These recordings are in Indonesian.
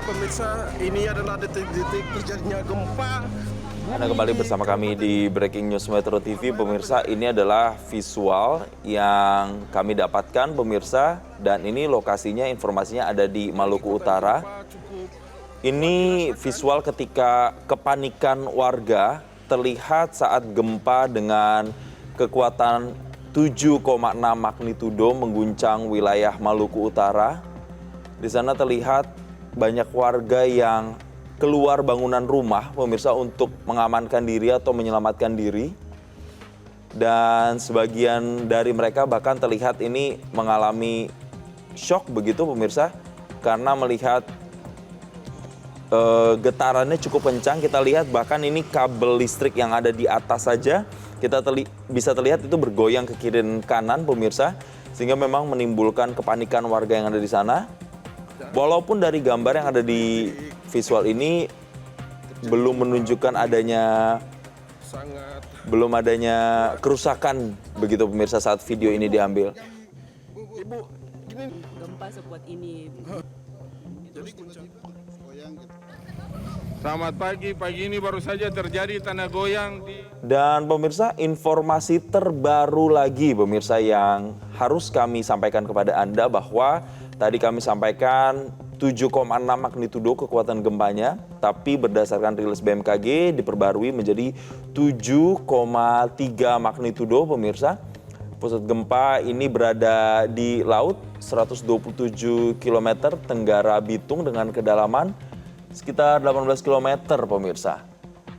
pemirsa, ini adalah detik-detik terjadinya gempa. Anda kembali bersama kami di Breaking News Metro TV. Pemirsa, ini adalah visual yang kami dapatkan pemirsa. Dan ini lokasinya, informasinya ada di Maluku Utara. Ini visual ketika kepanikan warga terlihat saat gempa dengan kekuatan 7,6 magnitudo mengguncang wilayah Maluku Utara. Di sana terlihat banyak warga yang keluar bangunan rumah, pemirsa, untuk mengamankan diri atau menyelamatkan diri. Dan sebagian dari mereka bahkan terlihat ini mengalami shock begitu, pemirsa, karena melihat getarannya cukup kencang. Kita lihat bahkan ini kabel listrik yang ada di atas saja, kita bisa terlihat itu bergoyang ke kiri dan kanan, pemirsa, sehingga memang menimbulkan kepanikan warga yang ada di sana. Walaupun dari gambar yang ada di visual ini belum menunjukkan adanya kerusakan begitu, pemirsa, saat video ini diambil. Ibu, gini. Gempa sekuat ini. Selamat pagi ini baru saja terjadi tanah goyang di... Dan pemirsa, informasi terbaru lagi pemirsa yang harus kami sampaikan kepada Anda bahwa tadi kami sampaikan 7,6 magnitudo kekuatan gempanya, tapi berdasarkan rilis BMKG diperbarui menjadi 7,3 magnitudo, pemirsa. Pusat gempa ini berada di laut 127 km tenggara Bitung dengan kedalaman sekitar 18 km, pemirsa.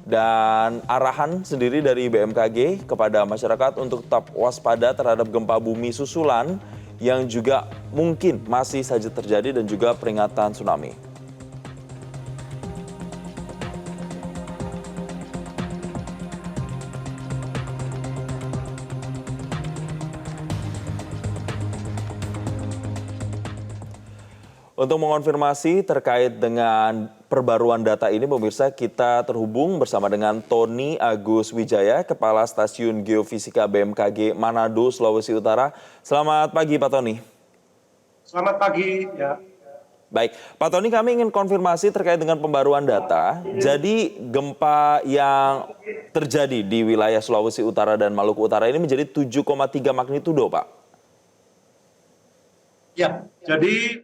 Dan arahan sendiri dari BMKG kepada masyarakat untuk tetap waspada terhadap gempa bumi susulan yang juga mungkin masih saja terjadi dan juga peringatan tsunami. Untuk mengonfirmasi terkait dengan perbaruan data ini, pemirsa, kita terhubung bersama dengan Tony Agus Wijaya, Kepala Stasiun Geofisika BMKG Manado, Sulawesi Utara. Selamat pagi, Pak Tony. Selamat pagi, ya. Baik, Pak Tony, kami ingin konfirmasi terkait dengan pembaruan data. Jadi gempa yang terjadi di wilayah Sulawesi Utara dan Maluku Utara ini menjadi 7,3 magnitudo, Pak. Ya, jadi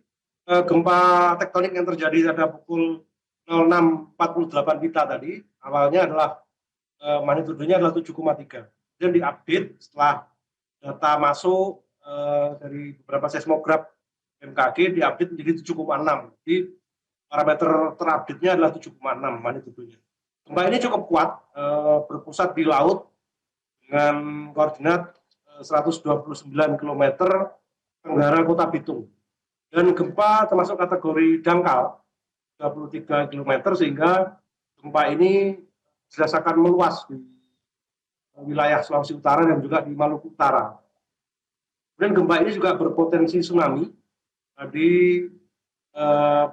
gempa tektonik yang terjadi pada pukul 06.48 Wita tadi, awalnya adalah magnitudonya adalah 7,3. Dan diupdate setelah data masuk dari beberapa seismograf BMKG, diupdate menjadi 7,6. Jadi parameter terupdate-nya adalah 7,6 magnitudonya. Gempa ini cukup kuat, berpusat di laut dengan koordinat 129 km tenggara kota Bitung. Dan gempa termasuk kategori dangkal 33 km, sehingga gempa ini dirasakan meluas di wilayah Sulawesi Utara dan juga di Maluku Utara. Kemudian gempa ini juga berpotensi tsunami. Jadi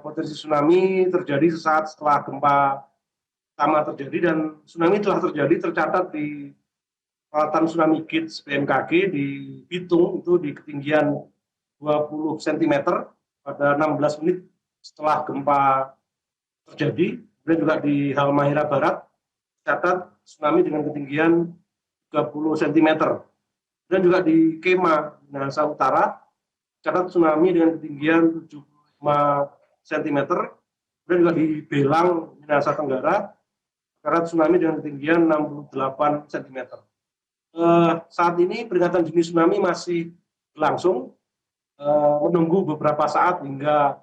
potensi tsunami terjadi sesaat setelah gempa pertama terjadi, dan tsunami telah terjadi tercatat di peralatan tsunami gauge BMKG di Bitung itu di ketinggian 20 cm pada 16 menit setelah gempa terjadi. Kemudian juga di Halmahera Barat tercatat tsunami dengan ketinggian 30 cm. Dan juga di Kema, Minahasa Utara, tercatat tsunami dengan ketinggian 75 cm. Kemudian juga di Belang, Minahasa Tenggara, tercatat tsunami dengan ketinggian 68 cm. Saat ini peringatan dini tsunami masih berlangsung, menunggu beberapa saat hingga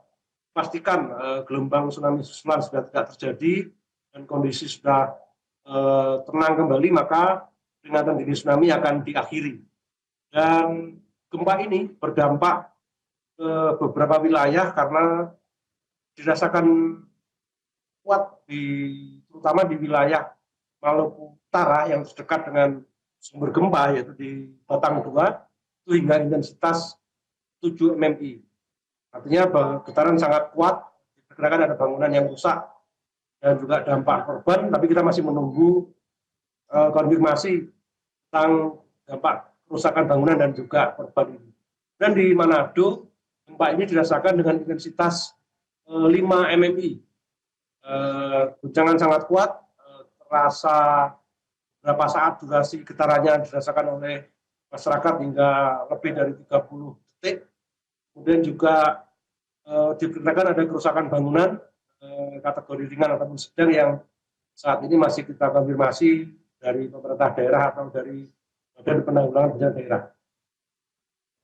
pastikan gelombang tsunami susulan sudah tidak terjadi dan kondisi sudah tenang kembali, maka peringatan dini tsunami akan diakhiri. Dan gempa ini berdampak ke beberapa wilayah karena dirasakan kuat terutama di wilayah Maluku Utara yang terdekat dengan sumber gempa, yaitu di Batang 2 itu hingga intensitas 7 mmi. Artinya getaran sangat kuat, diperkirakan ada bangunan yang rusak dan juga dampak korban, tapi kita masih menunggu konfirmasi tentang dampak kerusakan bangunan dan juga korban ini. Dan di Manado, gempa ini dirasakan dengan intensitas 5 MMI. Guncangan sangat kuat, terasa berapa saat durasi getarannya dirasakan oleh masyarakat hingga lebih dari 30 detik. Kemudian juga diperkirakan ada kerusakan bangunan kategori ringan ataupun sedang yang saat ini masih kita konfirmasi dari pemerintah daerah atau dari Badan Penanggulangan Bencana Daerah.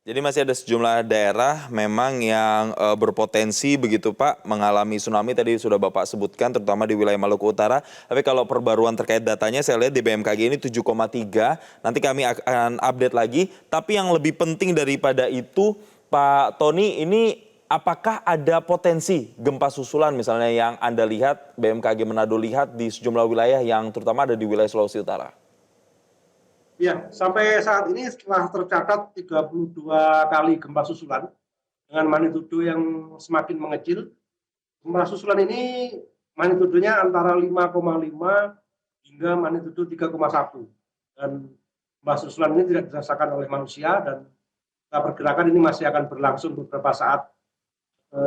Jadi masih ada sejumlah daerah memang yang berpotensi begitu Pak mengalami tsunami, tadi sudah Bapak sebutkan terutama di wilayah Maluku Utara. Tapi kalau perbaruan terkait datanya saya lihat di BMKG ini 7,3, nanti kami akan update lagi. Tapi yang lebih penting daripada itu Pak Tony, ini apakah ada potensi gempa susulan misalnya yang Anda lihat, BMKG Manado lihat di sejumlah wilayah yang terutama ada di wilayah Sulawesi Utara? Ya, sampai saat ini setelah tercatat 32 kali gempa susulan dengan magnitudo yang semakin mengecil. Gempa susulan ini magnitudonya antara 5,5 hingga magnitudo 3,1. Dan gempa susulan ini tidak dirasakan oleh manusia dan kita perkirakan ini masih akan berlangsung beberapa saat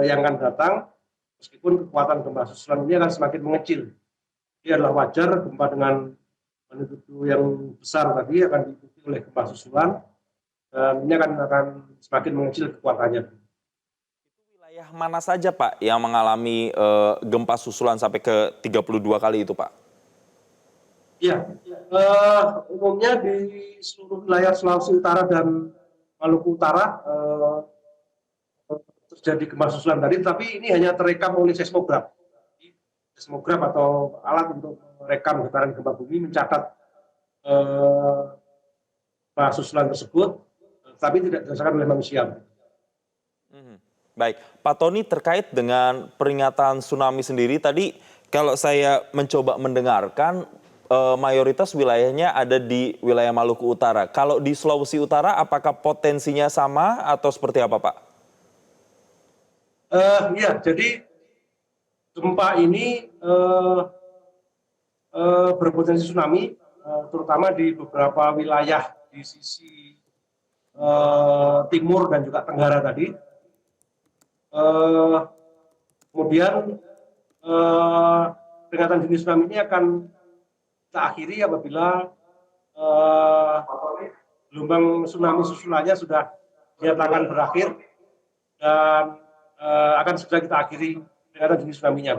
yang akan datang. Meskipun kekuatan gempa susulan ini akan semakin mengecil. Ini adalah wajar gempa dengan magnitudo yang besar tadi akan diikuti oleh gempa susulan dan ini akan semakin mengecil kekuatannya. Itu wilayah mana saja Pak yang mengalami gempa susulan sampai ke 32 kali itu Pak? Ya, umumnya di seluruh wilayah Sulawesi Utara dan Maluku Utara terjadi gempa susulan tadi, tapi ini hanya terekam oleh seismograf. Seismograf atau alat untuk merekam getaran gempa bumi mencatat gempa susulan tersebut, tapi tidak dirasakan oleh manusia. Baik, Pak Tony, terkait dengan peringatan tsunami sendiri tadi, kalau saya mencoba mendengarkan mayoritas wilayahnya ada di wilayah Maluku Utara. Kalau di Sulawesi Utara, apakah potensinya sama atau seperti apa, Pak? Ya, jadi gempa ini berpotensi tsunami, terutama di beberapa wilayah di sisi timur dan juga tenggara tadi. Kemudian peringatan dini tsunami ini akan kita akhiri apabila gelombang tsunami susulannya sudah dinyatakan berakhir dan akan segera kita akhiri peringatan dini tsunami-nya.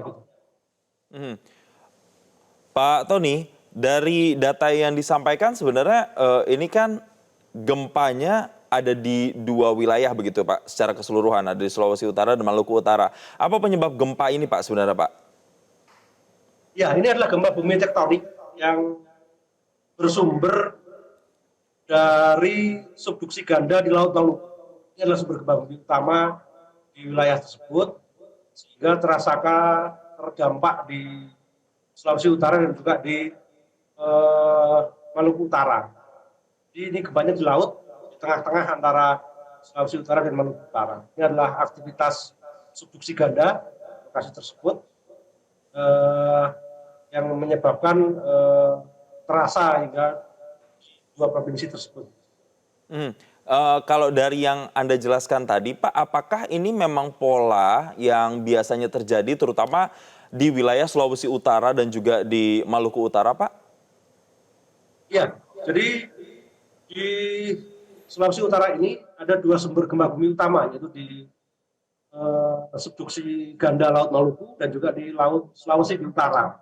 Pak Tony, dari data yang disampaikan sebenarnya ini kan gempanya ada di dua wilayah begitu Pak, secara keseluruhan ada di Sulawesi Utara dan Maluku Utara. Apa penyebab gempa ini Pak sebenarnya Pak? Ya, ini adalah gempa bumi tektonik yang bersumber dari subduksi ganda di Laut Maluku. Ini adalah sumber gempa bumi utama di wilayah tersebut, sehingga terdampak di Sulawesi Utara dan juga di Maluku Utara. Jadi ini gempanya di laut, di tengah-tengah antara Sulawesi Utara dan Maluku Utara. Ini adalah aktivitas subduksi ganda lokasi tersebut yang menyebabkan terasa hingga dua provinsi tersebut. Kalau dari yang Anda jelaskan tadi Pak, apakah ini memang pola yang biasanya terjadi terutama di wilayah Sulawesi Utara dan juga di Maluku Utara Pak? Ya, jadi di Sulawesi Utara ini ada dua sumber gempa bumi utama, yaitu di subduksi ganda Laut Maluku dan juga di Laut Sulawesi Utara.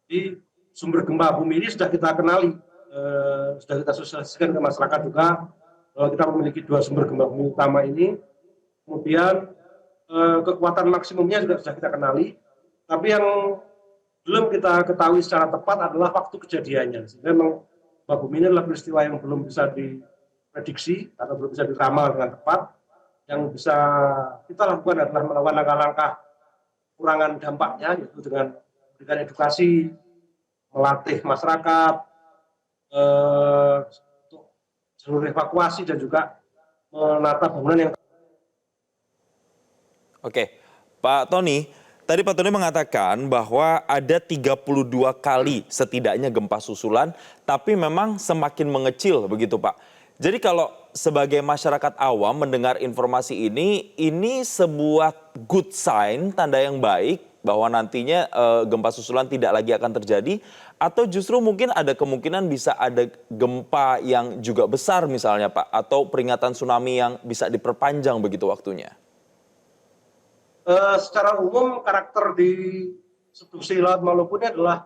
Di sumber gempa bumi ini sudah kita kenali, sudah kita sosialisasikan ke masyarakat juga bahwa kita memiliki dua sumber gempa bumi utama ini. Kemudian kekuatan maksimumnya juga sudah kita kenali, tapi yang belum kita ketahui secara tepat adalah waktu kejadiannya. Sehingga memang gempa bumi ini adalah peristiwa yang belum bisa diprediksi atau belum bisa diramal dengan tepat. Yang bisa kita lakukan adalah melakukan langkah-langkah kurangan dampaknya, yaitu dengan memberikan edukasi, melatih masyarakat untuk jalur evakuasi dan juga menata bangunan yang. Oke, Pak Tony, tadi Pak Tony mengatakan bahwa ada 32 kali setidaknya gempa susulan, tapi memang semakin mengecil begitu Pak. Jadi kalau sebagai masyarakat awam mendengar informasi ini sebuah good sign, tanda yang baik bahwa nantinya gempa susulan tidak lagi akan terjadi, atau justru mungkin ada kemungkinan bisa ada gempa yang juga besar misalnya Pak, atau peringatan tsunami yang bisa diperpanjang begitu waktunya? Secara umum karakter di subduksi laut Maluku ini adalah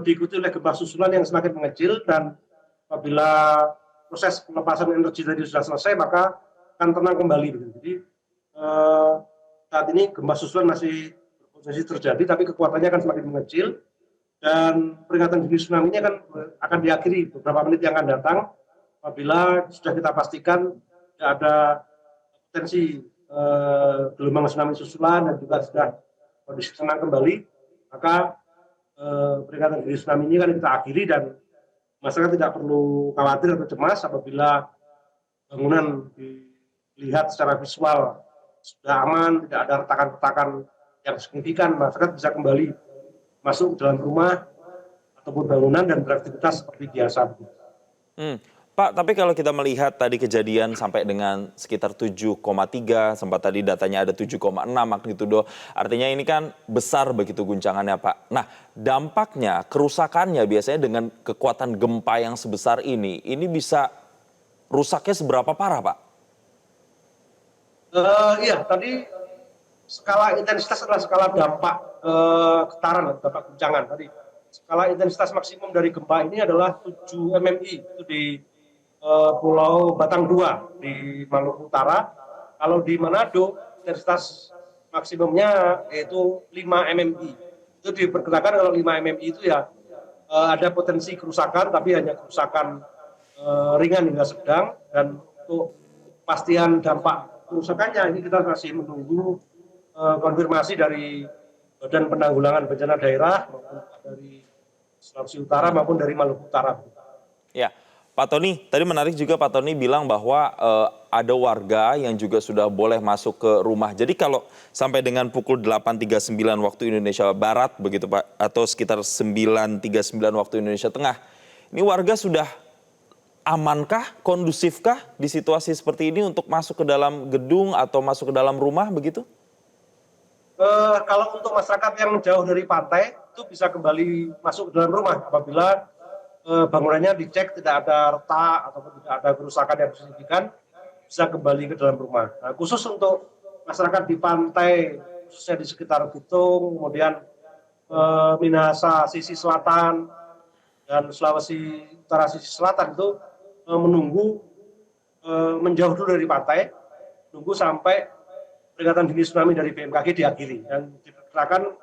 diikuti oleh gempa susulan yang semakin mengecil, dan apabila proses pelepasan energi tadi sudah selesai maka akan tenang kembali. Jadi saat ini gempa susulan masih berpotensi terjadi, tapi kekuatannya akan semakin mengecil, dan peringatan dini tsunami ini akan diakhiri beberapa menit yang akan datang apabila sudah kita pastikan tidak ada potensi gelombang tsunami susulan dan juga sudah kondisi tenang kembali, maka peringatan dini tsunami ini kan kita akhiri, dan masyarakat tidak perlu khawatir atau cemas apabila bangunan dilihat secara visual sudah aman, tidak ada retakan-retakan yang signifikan, masyarakat bisa kembali masuk ke dalam rumah ataupun bangunan dan beraktivitas seperti biasa. Pak, tapi kalau kita melihat tadi kejadian sampai dengan sekitar 7,3, sempat tadi datanya ada 7,6 magnitudo, artinya ini kan besar begitu guncangannya Pak. Nah, dampaknya, kerusakannya biasanya dengan kekuatan gempa yang sebesar ini bisa rusaknya seberapa parah Pak? Iya, tadi skala intensitas adalah skala dampak getaran, dampak guncangan. Tadi skala intensitas maksimum dari gempa ini adalah 7 MMI, itu di Pulau Batang 2 di Maluku Utara. Kalau di Manado intensitas maksimumnya yaitu 5 MMI. Itu diperkirakan kalau 5 MMI itu ya ada potensi kerusakan, tapi hanya kerusakan ringan hingga sedang, dan untuk pastian dampak kerusakannya ini kita masih menunggu konfirmasi dari Badan Penanggulangan Bencana Daerah maupun dari Sulawesi Utara maupun dari Maluku Utara. Ya, Pak Tony, tadi menarik juga Pak Tony bilang bahwa ada warga yang juga sudah boleh masuk ke rumah. Jadi kalau sampai dengan pukul 8.39 waktu Indonesia Barat begitu Pak, atau sekitar 9.39 waktu Indonesia Tengah, ini warga sudah amankah, kondusifkah di situasi seperti ini untuk masuk ke dalam gedung atau masuk ke dalam rumah begitu? Kalau untuk masyarakat yang jauh dari pantai itu bisa kembali masuk ke dalam rumah apabila bangunannya dicek tidak ada retak ataupun tidak ada kerusakan yang signifikan, bisa kembali ke dalam rumah. Nah, khusus untuk masyarakat di pantai, khususnya di sekitar Bitung, kemudian Minahasa sisi selatan dan Sulawesi Utara sisi selatan itu menunggu menjauh dulu dari pantai, nunggu sampai peringatan dini tsunami dari BMKG diakhiri, dan diperkirakan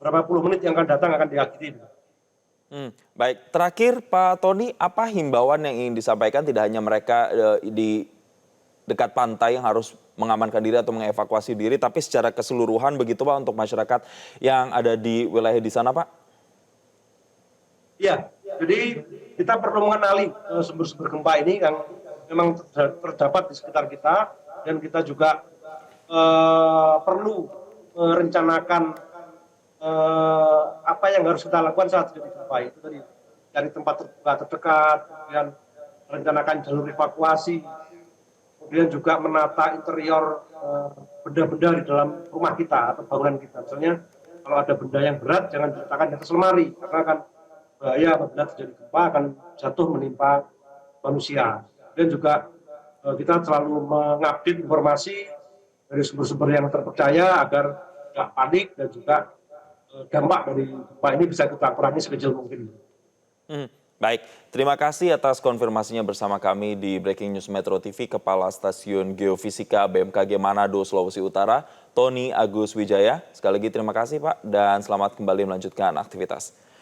berapa puluh menit yang akan datang akan diakhiri. Baik, terakhir Pak Tony, apa himbauan yang ingin disampaikan tidak hanya mereka di dekat pantai yang harus mengamankan diri atau mengevakuasi diri, tapi secara keseluruhan begitu Pak untuk masyarakat yang ada di wilayah di sana Pak? Iya, jadi kita perlu mengenali sumber-sumber gempa ini yang memang terdapat di sekitar kita, dan kita juga perlu merencanakan apa yang harus kita lakukan saat terjadi gempa. Itu tadi dari tempat terbuka terdekat, kemudian merencanakan jalur evakuasi, kemudian juga menata interior benda-benda di dalam rumah kita atau bangunan kita. Misalnya kalau ada benda yang berat jangan diletakkan di atas lemari, karena akan bahaya apabila terjadi gempa akan jatuh menimpa manusia. Dan juga kita selalu mengupdate informasi dari sumber-sumber yang terpercaya agar tidak panik, dan juga dampak dari gempa ini bisa kita kurangi sekecil mungkin. Baik, terima kasih atas konfirmasinya bersama kami di Breaking News Metro TV, Kepala Stasiun Geofisika BMKG Manado, Sulawesi Utara, Tony Agus Wijaya. Sekali lagi terima kasih Pak, dan selamat kembali melanjutkan aktivitas.